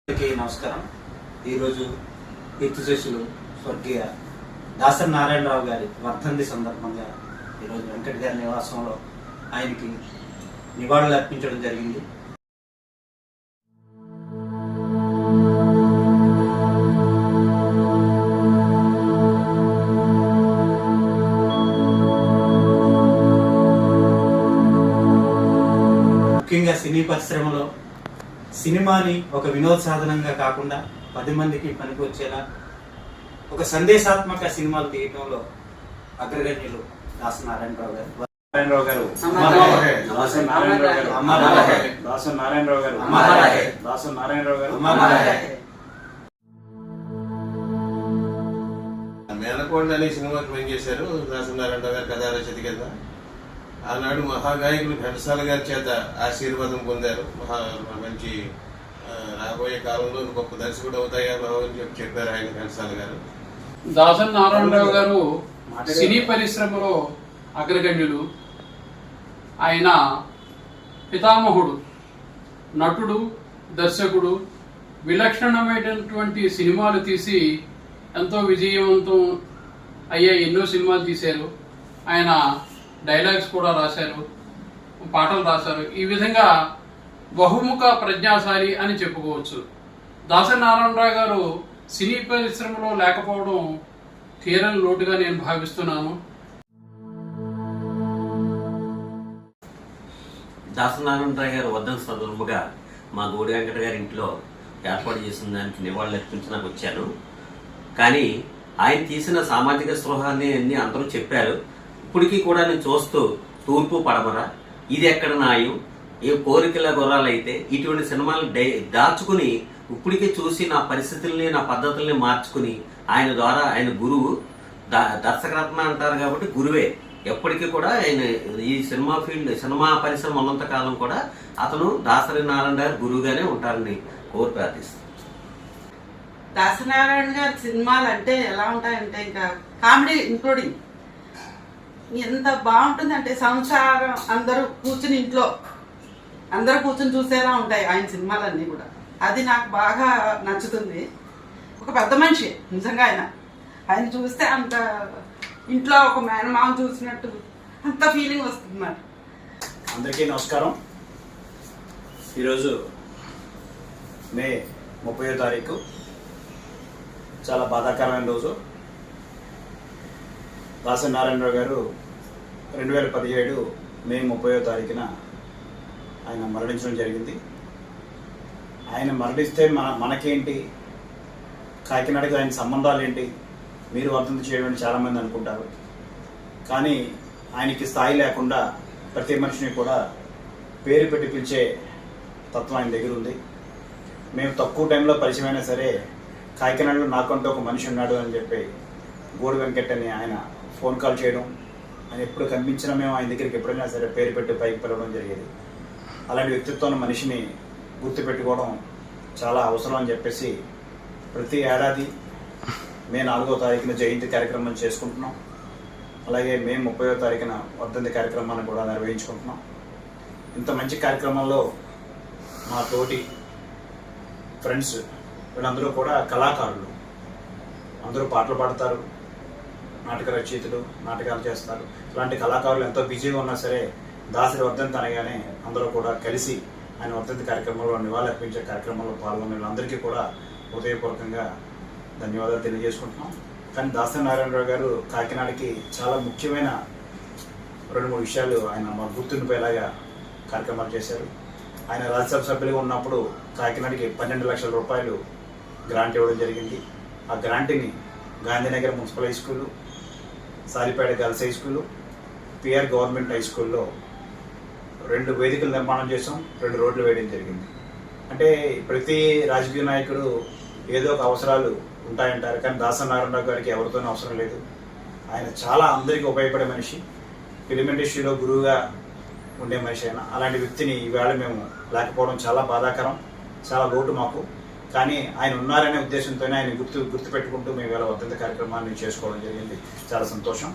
నమస్కారం. ఈరోజు కీర్తిశేషులు స్వర్గీయ దాసరి నారాయణరావు గారి వర్ధంతి సందర్భంగా ఈరోజు వెంకట్ గారి నివాసంలో ఆయనకి నివాళులు అర్పించడం జరిగింది. ముఖ్యంగా సినీ పరిశ్రమలో సినిమాని ఒక వినోద సాధనంగా కాకుండా 10 మందికి పనికి వచ్చేలా ఒక సందేశాత్మక సినిమాలు తీయటంలో అగ్రగణ్యులు దాసరి నారాయణరావు గారు. మేనకోండ అనే సినిమాకి పనిచేశారు దాసరి నారాయణరావు గారు కథా రచయిత కింద. ఆనాడు మహాగాయకులు ఘంటసాల గారి చేత ఆశీర్వాదం పొందారు. మంచి రాబోయే కాలంలో గొప్ప దర్శకుడు అవుతాయా బాబు అని చెప్పారు ఆయన ఘంటసాల గారు. దాసరి నారాయణరావు గారు సినీ పరిశ్రమలో అగ్రగణ్యులు. ఆయన పితామహుడు, నటుడు, దర్శకుడు. విలక్షణమైనటువంటి సినిమాలు తీసి ఎంతో విజయవంతం అయ్యే ఎన్నో సినిమాలు తీశారు. ఆయన డైలాగ్స్ కూడా రాశారు, పాటలు రాశారు. ఈ విధంగా బహుముఖ ప్రజ్ఞాశాలి అని చెప్పుకోవచ్చు. దాసరి నారాయణరావు గారు సినీ పరిశ్రమలో లేకపోవడం తీరని లోటుగా నేను భావిస్తున్నాను. దాసరి నారాయణరావు గారు వర్ధంతి సందర్భంగా మా గోడి వెంకట గారి ఇంట్లో ఏర్పాటు చేసిన దానికి నివాళులు అర్పించడానికి వచ్చాను. కానీ ఆయన తీసిన సామాజిక స్పృహాన్ని అన్ని అందరూ చెప్పారు. ఇప్పటికీ కూడా నేను చూస్తూ తూర్పు పడమర, ఇది ఎక్కడ నాయం, ఏ కోరికల గుర్రాలైతే ఇటువంటి సినిమాలు దాచుకుని ఇప్పటికే చూసి నా పరిస్థితుల్ని నా పద్ధతుల్ని మార్చుకుని ఆయన ద్వారా ఆయన గురువు దర్శకరత్న అంటారు కాబట్టి గురువే. ఎప్పటికీ కూడా ఆయన ఈ సినిమా పరిశ్రమ ఉన్నంత కాలం కూడా అతను దాసరి నారాయణ గారు గురువుగానే ఉంటారని కోరి ప్రార్థిస్తాను. దాసరి నారాయణ గారి సినిమాలు అంటే ఎలా ఉంటాయంటే ఇంకా కామెడీ ఇంక్లూడింగ్ ఎంత బాగుంటుందంటే సంసారం అందరూ కూర్చుని ఇంట్లో అందరూ కూర్చుని చూసేలా ఉంటాయి ఆయన సినిమాలన్నీ కూడా. అది నాకు బాగా నచ్చుతుంది. ఒక పెద్ద మనిషి నిజంగా ఆయన చూస్తే అంత ఇంట్లో ఒక మేనమామ చూసినట్టు అంత ఫీలింగ్ వస్తుంది మరి. అందరికీ నమస్కారం. ఈరోజు మే 30వ తారీఖు చాలా బాధాకరమైన రోజు. దాసరి నారాయణరావు గారు 2017 మే 30వ తారీఖున ఆయన మరణించడం జరిగింది. ఆయన మరణిస్తే మనకేంటి, కాకినాడకి ఆయన సంబంధాలు ఏంటి, మీరు వర్ధంతి చేయడం చాలామంది అనుకుంటారు. కానీ ఆయనకి స్థాయి లేకుండా ప్రతి మనిషిని కూడా పేరు పెట్టి పిలిచే తత్వం ఆయన దగ్గర ఉంది. మేము తక్కువ టైంలో పరిచయం అయినా సరే కాకినాడలో నాకంటూ ఒక మనిషి ఉన్నాడు అని చెప్పి గోడి వెంకట్ అని ఆయన ఫోన్ కాల్ చేయడం, ఆయన ఎప్పుడు కనిపించినా మేము ఆయన దగ్గరికి ఎప్పుడైనా సరే పేరు పెట్టి పైకి పిలవడం జరిగేది. అలాంటి వ్యక్తిత్వం మనిషిని గుర్తుపెట్టుకోవడం చాలా అవసరం అని చెప్పేసి ప్రతి ఏడాది మే 4వ తారీఖున జయంతి కార్యక్రమం చేసుకుంటున్నాం. అలాగే మే 30వ తారీఖున వర్ధంతి కార్యక్రమాన్ని కూడా నిర్వహించుకుంటున్నాం. ఇంత మంచి కార్యక్రమంలో మా తోటి ఫ్రెండ్స్ వీళ్ళందరూ కూడా కళాకారులు, అందరూ పాటలు పాడతారు, నాటక రచయితలు, నాటకాలు చేస్తారు. ఇలాంటి కళాకారులు ఎంతో బిజీగా ఉన్నా సరే దాసరి వర్ధంతి అనగానే అందరూ కూడా కలిసి ఆయన వర్ధంతి కార్యక్రమంలో నివాళులు అర్పించే కార్యక్రమంలో పాల్గొన్న వీళ్ళందరికీ కూడా హృదయపూర్వకంగా ధన్యవాదాలు తెలియజేసుకుంటున్నాం. కానీ దాసరి నారాయణరావు గారు కాకినాడకి చాలా ముఖ్యమైన 2-3 విషయాలు ఆయన మా గుర్తుండిపోయేలాగా కార్యక్రమాలు చేశారు. ఆయన రాజ్యసభ సభ్యులుగా ఉన్నప్పుడు కాకినాడకి 12 లక్షల రూపాయలు గ్రాంట్ ఇవ్వడం జరిగింది. ఆ గ్రాంట్ని Gandhinagar municipal high school, Salipeta girls high school, PR government high స్కూల్లో 2 వేదికలు నిర్మాణం చేసాం, 2 రోడ్లు వేయడం జరిగింది. అంటే ప్రతి రాజకీయ నాయకుడు ఏదో ఒక అవసరాలు ఉంటాయంటారు, కానీ దాసరి నారాయణరావు గారికి ఎవరితోనూ అవసరం లేదు. ఆయన చాలా అందరికీ ఉపయోగపడే మనిషి, ఫిలిం ఇండస్ట్రీలో గురువుగా ఉండే మనిషి. అయినా అలాంటి వ్యక్తిని ఈవేళ మేము లేకపోవడం చాలా బాధాకరం, చాలా లోటు మాకు. కానీ ఆయన ఉన్నారనే ఉద్దేశంతోనే ఆయన గుర్తుపెట్టుకుంటూ మేము ఇవాళ వర్ధంతి కార్యక్రమాన్ని చేసుకోవడం జరిగింది. చాలా సంతోషం.